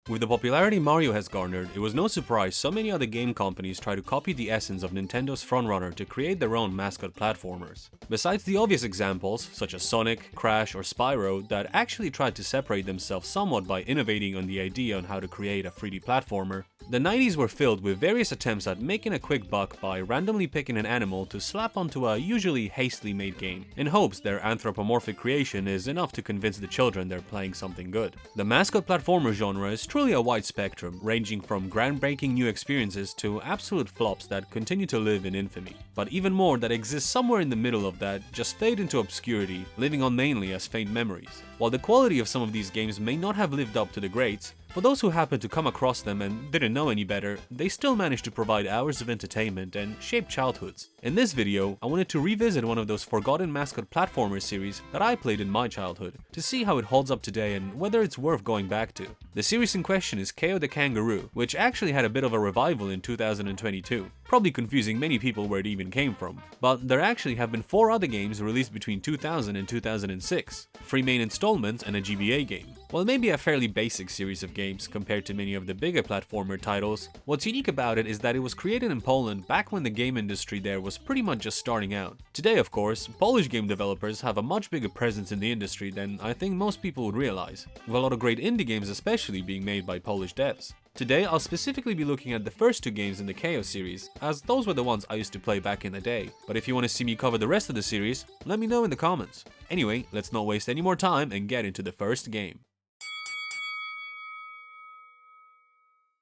With the popularity Mario has garnered, it was no surprise so many other game companies try to copy the essence of Nintendo's frontrunner to create their own mascot platformers. Besides the obvious examples, such as Sonic, Crash, or Spyro, that actually tried to separate themselves somewhat by innovating on the idea on how to create a 3D platformer, the 90s were filled with various attempts at making a quick buck by randomly picking an animal to slap onto a usually hastily made game, in hopes their anthropomorphic creation is enough to convince the children they're playing something good. The mascot platformer genre is truly a wide spectrum, ranging from groundbreaking new experiences to absolute flops that continue to live in infamy. But even more that exists somewhere in the middle of that just fade into obscurity, living on mainly as faint memories. While the quality of some of these games may not have lived up to the greats, for those who happened to come across them and didn't know any better, they still managed to provide hours of entertainment and shape childhoods. In this video, I wanted to revisit one of those forgotten mascot platformer series that I played in my childhood, to see how it holds up today and whether it's worth going back to. The series in question is Kao the Kangaroo, which actually had a bit of a revival in 2022, probably confusing many people where it even came from. But there actually have been 4 other games released between 2000 and 2006, 3 main installments and a GBA game. While maybe a fairly basic series of games compared to many of the bigger platformer titles, what's unique about it is that it was created in Poland back when the game industry there was pretty much just starting out. Today, of course, Polish game developers have a much bigger presence in the industry than I think most people would realize, with a lot of great indie games especially being made by Polish devs. Today, I'll specifically be looking at the first 2 games in the Kao series, as those were the ones I used to play back in the day. But if you want to see me cover the rest of the series, let me know in the comments. Anyway, let's not waste any more time and get into the first game.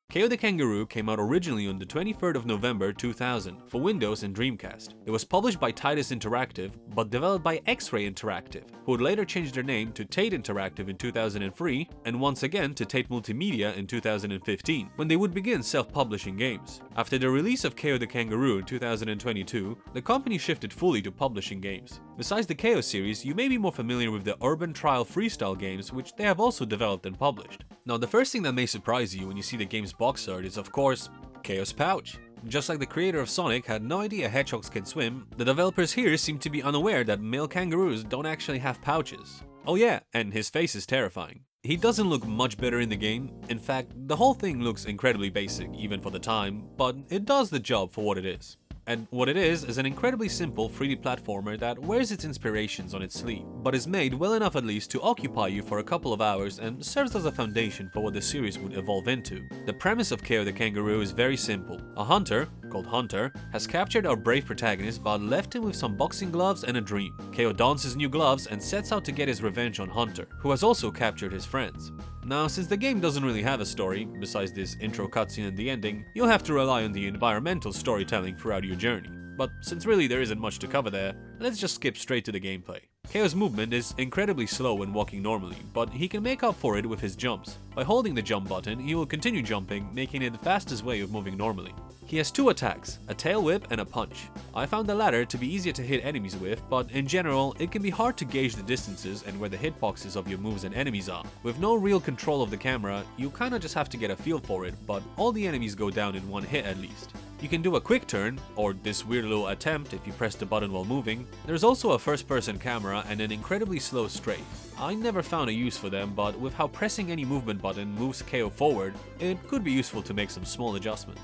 Kao the Kangaroo came out originally on the 23rd of November 2000 for Windows and Dreamcast. It was published by Titus Interactive, but developed by X-Ray Interactive, who would later change their name to Tate Interactive in 2003, and once again to Tate Multimedia in 2015, when they would begin self-publishing games. After the release of Kao the Kangaroo in 2022, the company shifted fully to publishing games. Besides the Kao series, you may be more familiar with the Urban Trial Freestyle games, which they have also developed and published. Now, the first thing that may surprise you when you see the game's box art is, of course, Kao's pouch. Just like the creator of Sonic had no idea hedgehogs can swim, the developers here seem to be unaware that male kangaroos don't actually have pouches. Oh yeah, and his face is terrifying. He doesn't look much better in the game. In fact, the whole thing looks incredibly basic, even for the time, but it does the job for what it is. And what it is an incredibly simple 3D platformer that wears its inspirations on its sleeve, but is made well enough at least to occupy you for a couple of hours and serves as a foundation for what the series would evolve into. The premise of Kao the Kangaroo is very simple. A hunter, called Hunter, has captured our brave protagonist but left him with some boxing gloves and a dream. Kao dons his new gloves and sets out to get his revenge on Hunter, who has also captured his friends. Now, since the game doesn't really have a story, besides this intro cutscene and the ending, you'll have to rely on the environmental storytelling throughout your journey. But since really there isn't much to cover there, let's just skip straight to the gameplay. Kao's movement is incredibly slow when walking normally, but he can make up for it with his jumps. By holding the jump button, he will continue jumping, making it the fastest way of moving normally. He has 2 attacks, a tail whip and a punch. I found the latter to be easier to hit enemies with, but in general, it can be hard to gauge the distances and where the hitboxes of your moves and enemies are. With no real control of the camera, you kinda just have to get a feel for it, but all the enemies go down in 1 hit at least. You can do a quick turn, or this weird little attempt if you press the button while moving. There's also a first-person camera and an incredibly slow strafe. I never found a use for them, but with how pressing any movement button moves Kao forward, it could be useful to make some small adjustments.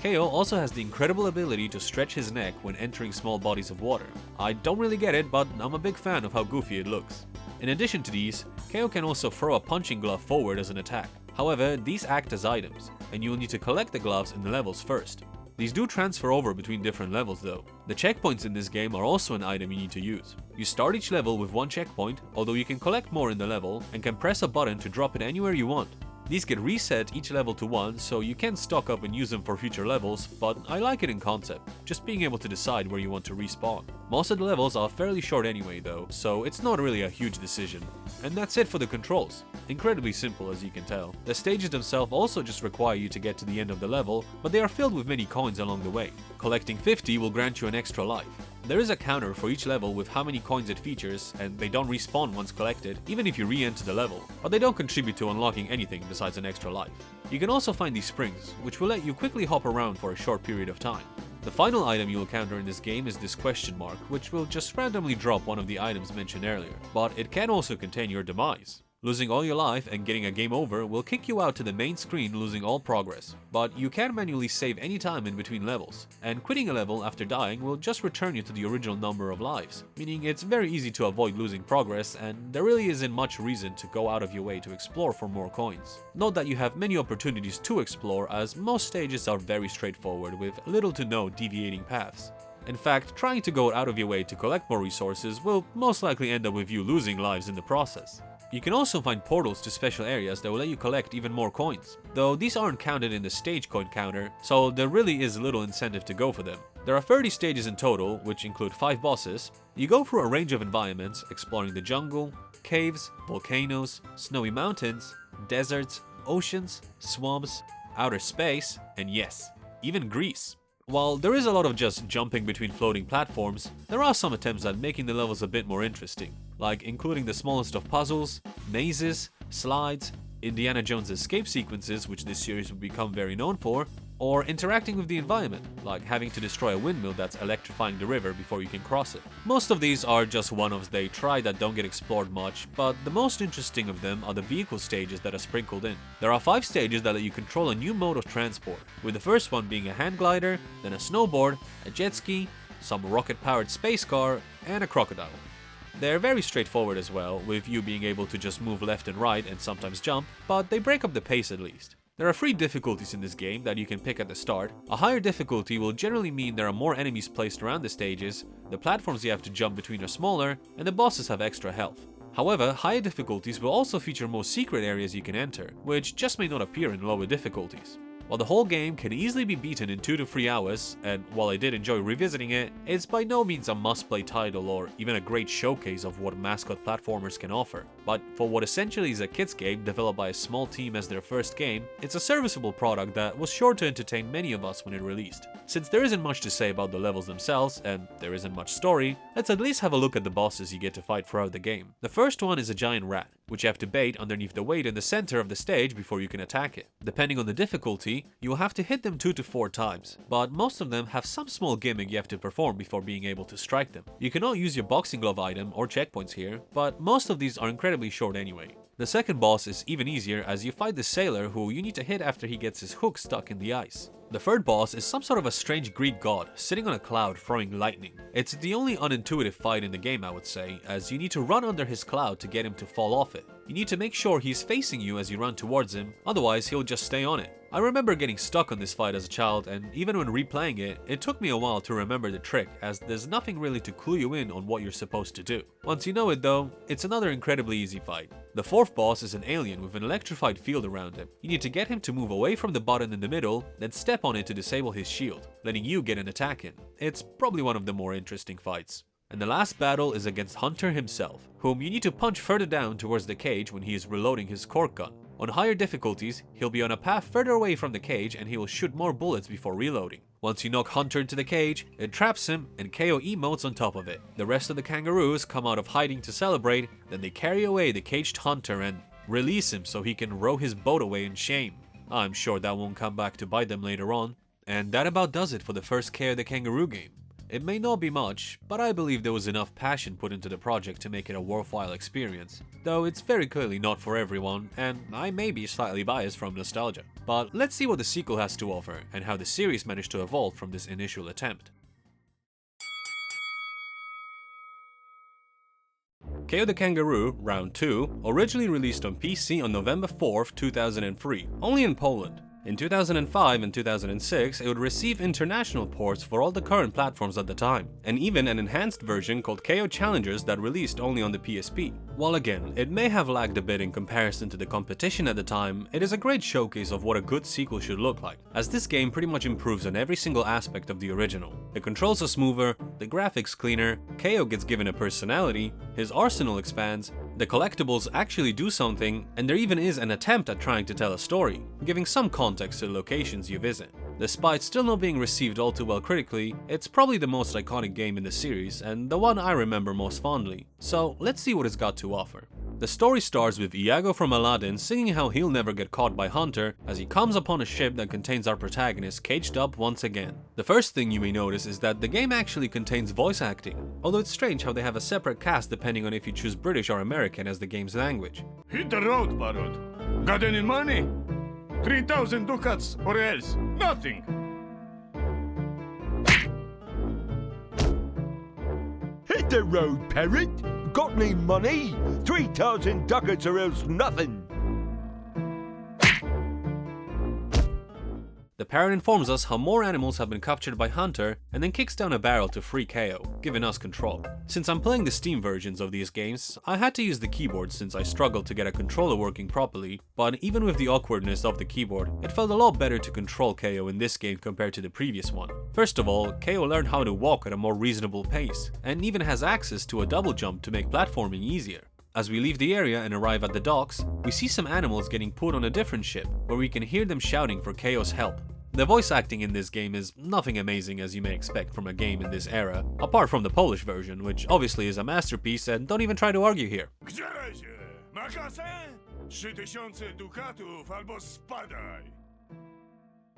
Kao also has the incredible ability to stretch his neck when entering small bodies of water. I don't really get it, but I'm a big fan of how goofy it looks. In addition to these, Kao can also throw a punching glove forward as an attack. However, these act as items, and you will need to collect the gloves in the levels first. These do transfer over between different levels though. The checkpoints in this game are also an item you need to use. You start each level with 1 checkpoint, although you can collect more in the level, and can press a button to drop it anywhere you want. These get reset each level to 1, so you can stock up and use them for future levels, but I like it in concept, just being able to decide where you want to respawn. Most of the levels are fairly short anyway though, so it's not really a huge decision. And that's it for the controls. Incredibly simple as you can tell. The stages themselves also just require you to get to the end of the level, but they are filled with many coins along the way. Collecting 50 will grant you an extra life. There is a counter for each level with how many coins it features, and they don't respawn once collected, even if you re-enter the level, but they don't contribute to unlocking anything besides an extra life. You can also find these springs, which will let you quickly hop around for a short period of time. The final item you will encounter in this game is this question mark, which will just randomly drop one of the items mentioned earlier, but it can also contain your demise. Losing all your life and getting a game over will kick you out to the main screen, losing all progress. But you can manually save any time in between levels, and quitting a level after dying will just return you to the original number of lives, meaning it's very easy to avoid losing progress, and there really isn't much reason to go out of your way to explore for more coins. Note that you have many opportunities to explore, as most stages are very straightforward with little to no deviating paths. In fact, trying to go out of your way to collect more resources will most likely end up with you losing lives in the process. You can also find portals to special areas that will let you collect even more coins, though these aren't counted in the stage coin counter, so there really is little incentive to go for them. There are 30 stages in total, which include 5 bosses. You go through a range of environments, exploring the jungle, caves, volcanoes, snowy mountains, deserts, oceans, swamps, outer space, and yes, even Greece. While there is a lot of just jumping between floating platforms, there are some attempts at making the levels a bit more interesting, like including the smallest of puzzles, mazes, slides, Indiana Jones escape sequences, which this series would become very known for, or interacting with the environment, like having to destroy a windmill that's electrifying the river before you can cross it. Most of these are just one-offs they try that don't get explored much, but the most interesting of them are the vehicle stages that are sprinkled in. There are 5 stages that let you control a new mode of transport, with the first one being a hand glider, then a snowboard, a jet ski, some rocket-powered space car, and a crocodile. They're very straightforward as well, with you being able to just move left and right and sometimes jump, but they break up the pace at least. There are 3 difficulties in this game that you can pick at the start. A higher difficulty will generally mean there are more enemies placed around the stages, the platforms you have to jump between are smaller, and the bosses have extra health. However, higher difficulties will also feature more secret areas you can enter, which just may not appear in lower difficulties. While the whole game can easily be beaten in 2 to 3 hours, and while I did enjoy revisiting it, it's by no means a must-play title or even a great showcase of what Mascot platformers can offer. But for what essentially is a kids game developed by a small team as their first game, it's a serviceable product that was sure to entertain many of us when it released. Since there isn't much to say about the levels themselves, and there isn't much story, let's at least have a look at the bosses you get to fight throughout the game. The first one is a giant rat, which you have to bait underneath the weight in the center of the stage before you can attack it. Depending on the difficulty, you will have to hit them 2 to 4 times, but most of them have some small gimmick you have to perform before being able to strike them. You cannot use your boxing glove item or checkpoints here, but most of these are incredibly short anyway. The second boss is even easier, as you fight the sailor who you need to hit after he gets his hook stuck in the ice. The third boss is some sort of a strange Greek god sitting on a cloud throwing lightning. It's the only unintuitive fight in the game, I would say, as you need to run under his cloud to get him to fall off it. You need to make sure he's facing you as you run towards him, otherwise he'll just stay on it. I remember getting stuck on this fight as a child, and even when replaying it, it took me a while to remember the trick, as there's nothing really to clue you in on what you're supposed to do. Once you know it though, it's another incredibly easy fight. The fourth boss is an alien with an electrified field around him. You need to get him to move away from the button in the middle, then step on it to disable his shield, letting you get an attack in. It's probably one of the more interesting fights. And the last battle is against Hunter himself, whom you need to punch further down towards the cage when he is reloading his cork gun. On higher difficulties, he'll be on a path further away from the cage and he will shoot more bullets before reloading. Once you knock Hunter into the cage, it traps him and KO emotes on top of it. The rest of the kangaroos come out of hiding to celebrate, then they carry away the caged Hunter and release him so he can row his boat away in shame. I'm sure that won't come back to bite them later on. And that about does it for the first Kao the Kangaroo game. It may not be much, but I believe there was enough passion put into the project to make it a worthwhile experience. Though it's very clearly not for everyone, and I may be slightly biased from nostalgia. But let's see what the sequel has to offer, and how the series managed to evolve from this initial attempt. Kao the Kangaroo Round 2 originally released on PC on November 4th, 2003, only in Poland. In 2005 and 2006, it would receive international ports for all the current platforms at the time, and even an enhanced version called Kao Challengers that released only on the PSP. While again, it may have lagged a bit in comparison to the competition at the time, it is a great showcase of what a good sequel should look like, as this game pretty much improves on every single aspect of the original. The controls are smoother, the graphics cleaner, Kao gets given a personality, his arsenal expands, the collectibles actually do something, and there even is an attempt at trying to tell a story, giving some context to the locations you visit. Despite still not being received all too well critically, it's probably the most iconic game in the series, and the one I remember most fondly. So let's see what it's got to offer. The story starts with Iago from Aladdin singing how he'll never get caught by Hunter as he comes upon a ship that contains our protagonist caged up once again. The first thing you may notice is that the game actually contains voice acting, although it's strange how they have a separate cast depending on if you choose British or American as the game's language. Hit the road, Parrot. Got any money? 3,000 ducats or else nothing. Hit the road, Parrot. Got any money? 3,000 ducats or else nothing. The parrot informs us how more animals have been captured by Hunter and then kicks down a barrel to free Kao, giving us control. Since I'm playing the Steam versions of these games, I had to use the keyboard since I struggled to get a controller working properly, but even with the awkwardness of the keyboard, it felt a lot better to control Kao in this game compared to the previous one. First of all, Kao learned how to walk at a more reasonable pace, and even has access to a double jump to make platforming easier. As we leave the area and arrive at the docks, we see some animals getting put on a different ship, where we can hear them shouting for Kao's help. The voice acting in this game is nothing amazing as you may expect from a game in this era, apart from the Polish version, which obviously is a masterpiece and don't even try to argue here.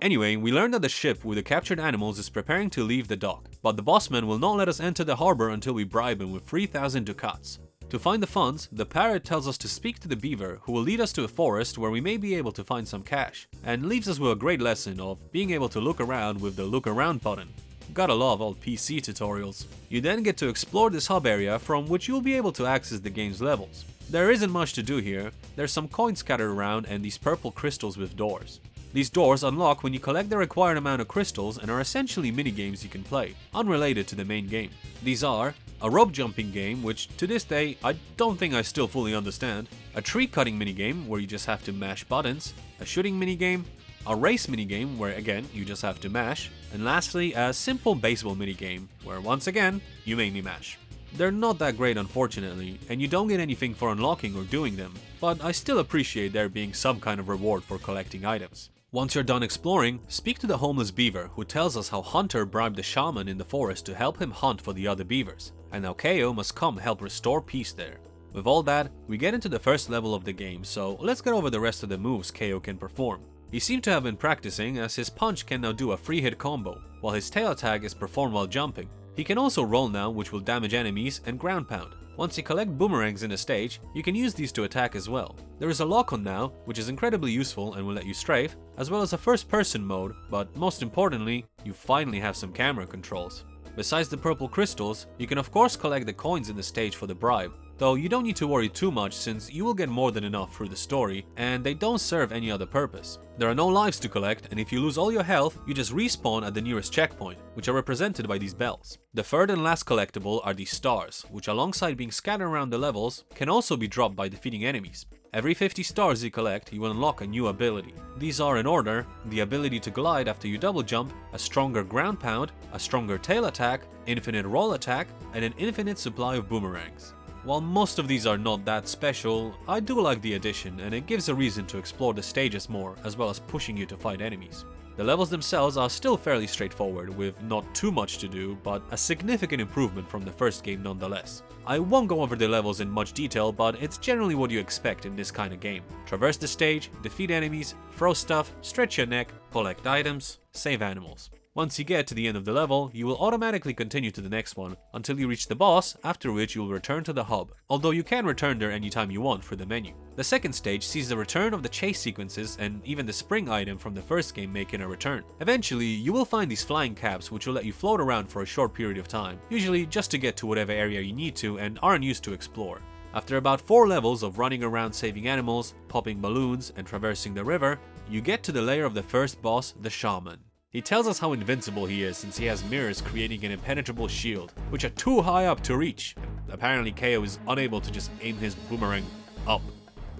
Anyway, we learn that the ship with the captured animals is preparing to leave the dock, but the bossman will not let us enter the harbor until we bribe him with 3,000 ducats. To find the funds, the parrot tells us to speak to the beaver, who will lead us to a forest where we may be able to find some cash, and leaves us with a great lesson of being able to look around with the look around button. Gotta love old PC tutorials. You then get to explore this hub area from which you'll be able to access the game's levels. There isn't much to do here, there's some coins scattered around and these purple crystals with doors. These doors unlock when you collect the required amount of crystals and are essentially minigames you can play, unrelated to the main game. These are a rope jumping game, which to this day I don't think I still fully understand, a tree cutting minigame where you just have to mash buttons, a shooting minigame, a race minigame where again you just have to mash, and lastly a simple baseball minigame where once again you make me mash. They're not that great unfortunately, and you don't get anything for unlocking or doing them, but I still appreciate there being some kind of reward for collecting items. Once you're done exploring, speak to the homeless beaver who tells us how Hunter bribed the shaman in the forest to help him hunt for the other beavers, and now Kao must come help restore peace there. With all that, we get into the first level of the game, so let's get over the rest of the moves Kao can perform. He seemed to have been practicing as his punch can now do a free hit combo, while his tail attack is performed while jumping. He can also roll now, which will damage enemies, and ground pound. Once you collect boomerangs in a stage, you can use these to attack as well. There is a lock-on now, which is incredibly useful and will let you strafe, as well as a first-person mode, but most importantly, you finally have some camera controls. Besides the purple crystals, you can of course collect the coins in the stage for the bribe, though you don't need to worry too much since you will get more than enough through the story, and they don't serve any other purpose. There are no lives to collect, and if you lose all your health, you just respawn at the nearest checkpoint, which are represented by these bells. The third and last collectible are these stars, which alongside being scattered around the levels, can also be dropped by defeating enemies. Every 50 stars you collect, you will unlock a new ability. These are in order: the ability to glide after you double jump, a stronger ground pound, a stronger tail attack, infinite roll attack, and an infinite supply of boomerangs. While most of these are not that special, I do like the addition and it gives a reason to explore the stages more as well as pushing you to fight enemies. The levels themselves are still fairly straightforward with not too much to do, but a significant improvement from the first game nonetheless. I won't go over the levels in much detail, but it's generally what you expect in this kind of game. Traverse the stage, defeat enemies, throw stuff, stretch your neck, collect items, save animals. Once you get to the end of the level, you will automatically continue to the next one until you reach the boss, after which you will return to the hub, although you can return there anytime you want through the menu. The second stage sees the return of the chase sequences and even the spring item from the first game making a return. Eventually, you will find these flying caps which will let you float around for a short period of time, usually just to get to whatever area you need to and aren't used to explore. After about 4 levels of running around saving animals, popping balloons, and traversing the river, you get to the lair of the first boss, the shaman. He tells us how invincible he is since he has mirrors creating an impenetrable shield, which are too high up to reach. Apparently Kao is unable to just aim his boomerang up.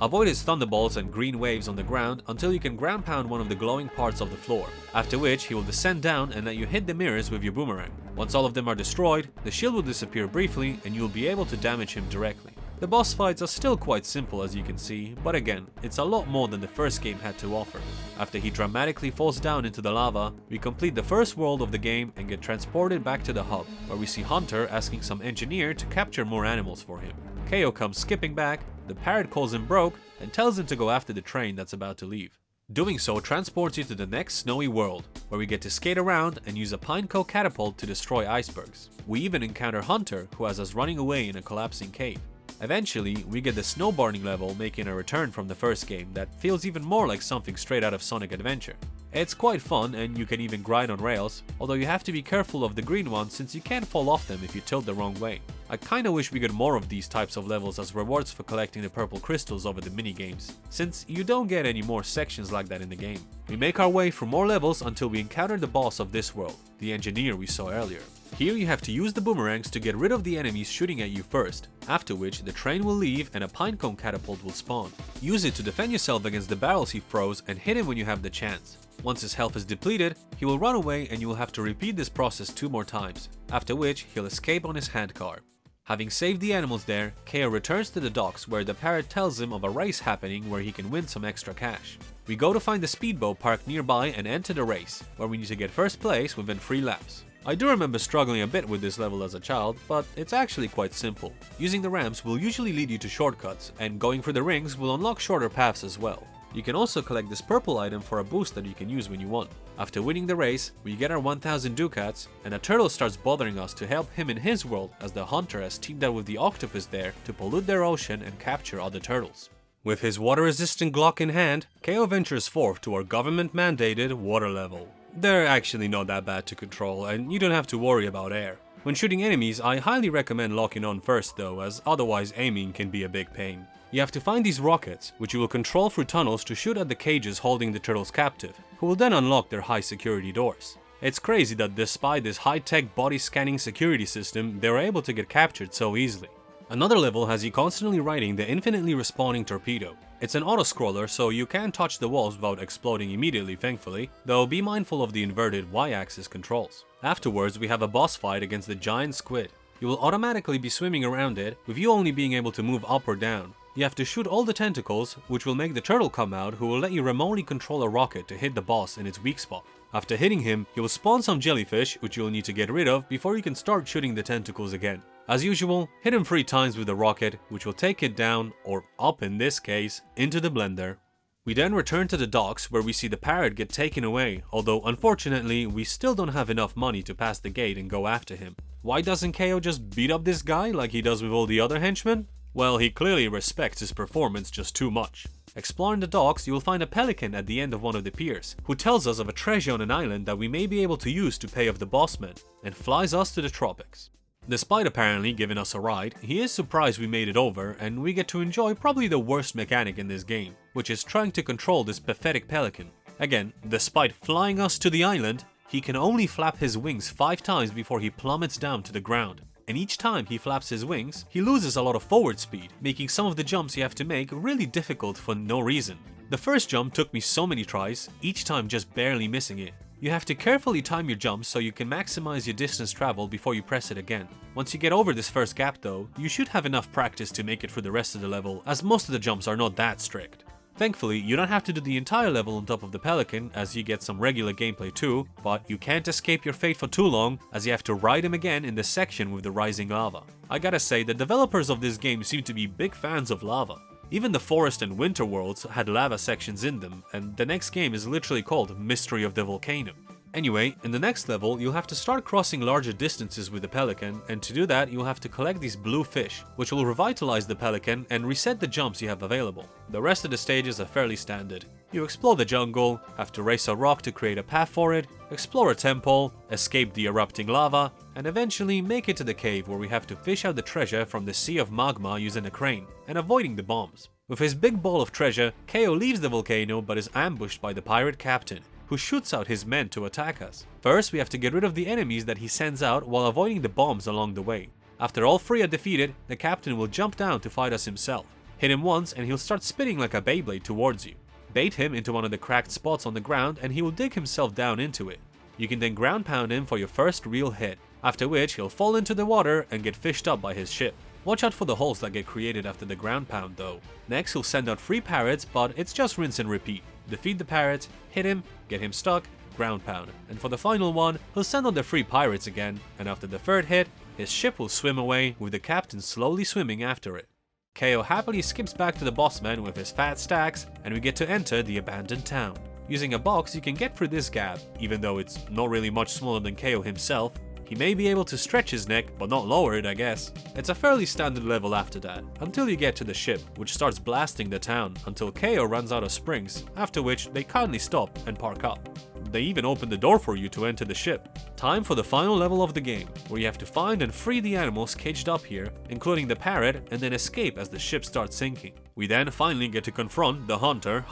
Avoid his thunderbolts and green waves on the ground until you can ground pound one of the glowing parts of the floor, after which he will descend down and let you hit the mirrors with your boomerang. Once all of them are destroyed, the shield will disappear briefly and you will be able to damage him directly. The boss fights are still quite simple as you can see, but again, it's a lot more than the first game had to offer. After he dramatically falls down into the lava, we complete the first world of the game and get transported back to the hub, where we see Hunter asking some engineer to capture more animals for him. Kao comes skipping back, the parrot calls him broke and tells him to go after the train that's about to leave. Doing so transports you to the next snowy world, where we get to skate around and use a pineco catapult to destroy icebergs. We even encounter Hunter, who has us running away in a collapsing cave. Eventually, we get the snowboarding level, making a return from the first game that feels even more like something straight out of Sonic Adventure. It's quite fun and you can even grind on rails, although you have to be careful of the green ones since you can't fall off them if you tilt the wrong way. I kinda wish we got more of these types of levels as rewards for collecting the purple crystals over the minigames, since you don't get any more sections like that in the game. We make our way through more levels until we encounter the boss of this world, the engineer we saw earlier. Here you have to use the boomerangs to get rid of the enemies shooting at you first, after which the train will leave and a pinecone catapult will spawn. Use it to defend yourself against the barrels he throws and hit him when you have the chance. Once his health is depleted, he will run away and you will have to repeat this process 2 more times, after which he'll escape on his handcar. Having saved the animals there, Kao returns to the docks where the parrot tells him of a race happening where he can win some extra cash. We go to find the speedboat parked nearby and enter the race, where we need to get first place within 3 laps. I do remember struggling a bit with this level as a child, but it's actually quite simple. Using the ramps will usually lead you to shortcuts, and going for the rings will unlock shorter paths as well. You can also collect this purple item for a boost that you can use when you want. After winning the race, we get our 1000 ducats, and a turtle starts bothering us to help him in his world as the hunter has teamed up with the octopus there to pollute their ocean and capture other turtles. With his water-resistant Glock in hand, Kao ventures forth to our government-mandated water level. They're actually not that bad to control, and you don't have to worry about air. When shooting enemies, I highly recommend locking on first though, as otherwise aiming can be a big pain. You have to find these rockets, which you will control through tunnels to shoot at the cages holding the turtles captive, who will then unlock their high security doors. It's crazy that despite this high-tech body scanning security system, they were able to get captured so easily. Another level has you constantly riding the infinitely respawning torpedo. It's an auto-scroller, so you can't touch the walls without exploding immediately, thankfully, though be mindful of the inverted Y-axis controls. Afterwards, we have a boss fight against the giant squid. You will automatically be swimming around it, with you only being able to move up or down. You have to shoot all the tentacles, which will make the turtle come out, who will let you remotely control a rocket to hit the boss in its weak spot. After hitting him, he will spawn some jellyfish, which you will need to get rid of before you can start shooting the tentacles again. As usual, hit him 3 times with the rocket, which will take it down, or up in this case, into the blender. We then return to the docks where we see the parrot get taken away, although unfortunately we still don't have enough money to pass the gate and go after him. Why doesn't Kao just beat up this guy like he does with all the other henchmen? Well, he clearly respects his performance just too much. Exploring the docks, you will find a pelican at the end of one of the piers, who tells us of a treasure on an island that we may be able to use to pay off the bossman, and flies us to the tropics. Despite apparently giving us a ride, he is surprised we made it over and we get to enjoy probably the worst mechanic in this game, which is trying to control this pathetic pelican. Again, despite flying us to the island, he can only flap his wings 5 times before he plummets down to the ground. And each time he flaps his wings, he loses a lot of forward speed, making some of the jumps you have to make really difficult for no reason. The first jump took me so many tries, each time just barely missing it. You have to carefully time your jumps so you can maximize your distance traveled before you press it again. Once you get over this first gap though, you should have enough practice to make it through the rest of the level, as most of the jumps are not that strict. Thankfully, you don't have to do the entire level on top of the pelican, as you get some regular gameplay too, but you can't escape your fate for too long, as you have to ride him again in the section with the rising lava. I gotta say, the developers of this game seem to be big fans of lava. Even the forest and winter worlds had lava sections in them, and the next game is literally called Mystery of the Volcano. Anyway, in the next level, you'll have to start crossing larger distances with the pelican, and to do that, you'll have to collect these blue fish, which will revitalize the pelican and reset the jumps you have available. The rest of the stages are fairly standard. You explore the jungle, have to race a rock to create a path for it, explore a temple, escape the erupting lava, and eventually make it to the cave where we have to fish out the treasure from the sea of magma using a crane, and avoiding the bombs. With his big ball of treasure, Kao leaves the volcano but is ambushed by the pirate captain, who shoots out his men to attack us. First, we have to get rid of the enemies that he sends out while avoiding the bombs along the way. After all 3 are defeated, the captain will jump down to fight us himself. Hit him once and he'll start spitting like a Beyblade towards you. Bait him into one of the cracked spots on the ground and he will dig himself down into it. You can then ground pound him for your first real hit, after which he'll fall into the water and get fished up by his ship. Watch out for the holes that get created after the ground pound though. Next, he'll send out 3 parrots, but it's just rinse and repeat. Defeat the parrot, hit him, get him stuck, ground pound. And for the final one, he'll send out the 3 pirates again, and after the 3rd hit, his ship will swim away with the captain slowly swimming after it. Kao happily skips back to the boss man with his fat stacks, and we get to enter the abandoned town. Using a box, you can get through this gap, even though it's not really much smaller than Kao himself. He may be able to stretch his neck, but not lower it, I guess. It's a fairly standard level after that, until you get to the ship, which starts blasting the town until Kao runs out of springs, after which they kindly stop and park up. They even open the door for you to enter the ship. Time for the final level of the game, where you have to find and free the animals caged up here, including the parrot, and then escape as the ship starts sinking. We then finally get to confront the Hunter.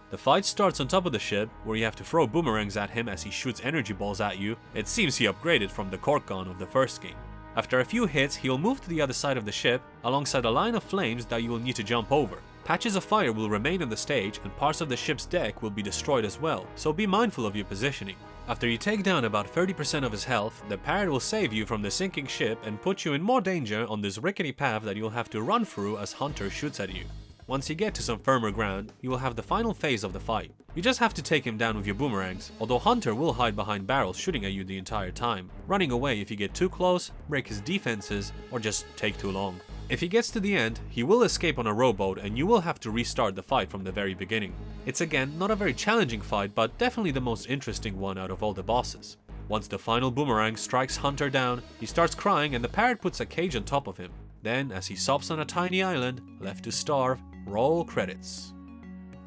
The fight starts on top of the ship, where you have to throw boomerangs at him as he shoots energy balls at you. It seems he upgraded from the cork gun of the first game. After a few hits, he'll move to the other side of the ship, alongside a line of flames that you will need to jump over. Patches of fire will remain on the stage, and parts of the ship's deck will be destroyed as well, so be mindful of your positioning. After you take down about 30% of his health, the parrot will save you from the sinking ship and put you in more danger on this rickety path that you'll have to run through as Hunter shoots at you. Once you get to some firmer ground, you will have the final phase of the fight. You just have to take him down with your boomerangs, although Hunter will hide behind barrels shooting at you the entire time, running away if you get too close, break his defenses, or just take too long. If he gets to the end, he will escape on a rowboat and you will have to restart the fight from the very beginning. It's again not a very challenging fight, but definitely the most interesting one out of all the bosses. Once the final boomerang strikes Hunter down, he starts crying and the parrot puts a cage on top of him. Then, as he sops on a tiny island, left to starve, roll credits.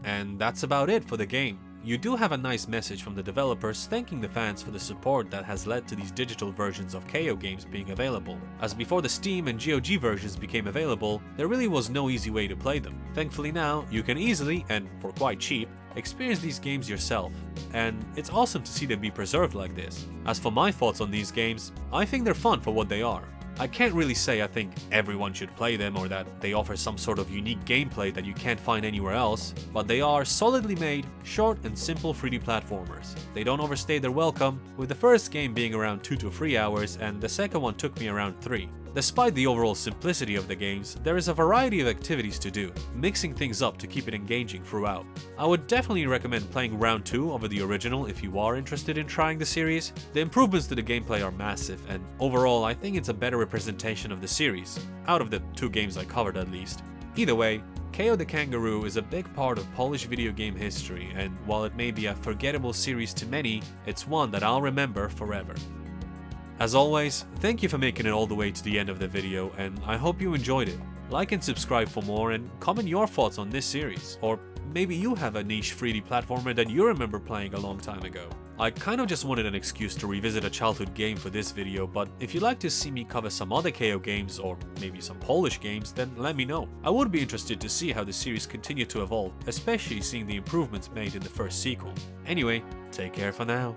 And that's about it for the game. You do have a nice message from the developers thanking the fans for the support that has led to these digital versions of Kao games being available, as before the Steam and GOG versions became available, there really was no easy way to play them. Thankfully now, you can easily, and for quite cheap, experience these games yourself, and it's awesome to see them be preserved like this. As for my thoughts on these games, I think they're fun for what they are. I can't really say I think everyone should play them or that they offer some sort of unique gameplay that you can't find anywhere else, but they are solidly made, short and simple 3D platformers. They don't overstay their welcome, with the first game being around 2 to 3 hours and the second one took me around 3. Despite the overall simplicity of the games, there is a variety of activities to do, mixing things up to keep it engaging throughout. I would definitely recommend playing Round 2 over the original if you are interested in trying the series. The improvements to the gameplay are massive, and overall I think it's a better representation of the series, out of the 2 games I covered at least. Either way, Kao the Kangaroo is a big part of Polish video game history, and while it may be a forgettable series to many, it's one that I'll remember forever. As always, thank you for making it all the way to the end of the video, and I hope you enjoyed it. Like and subscribe for more, and comment your thoughts on this series, or maybe you have a niche 3D platformer that you remember playing a long time ago. I kind of just wanted an excuse to revisit a childhood game for this video, but if you'd like to see me cover some other Kao games, or maybe some Polish games, then let me know. I would be interested to see how the series continued to evolve, especially seeing the improvements made in the first sequel. Anyway, take care for now.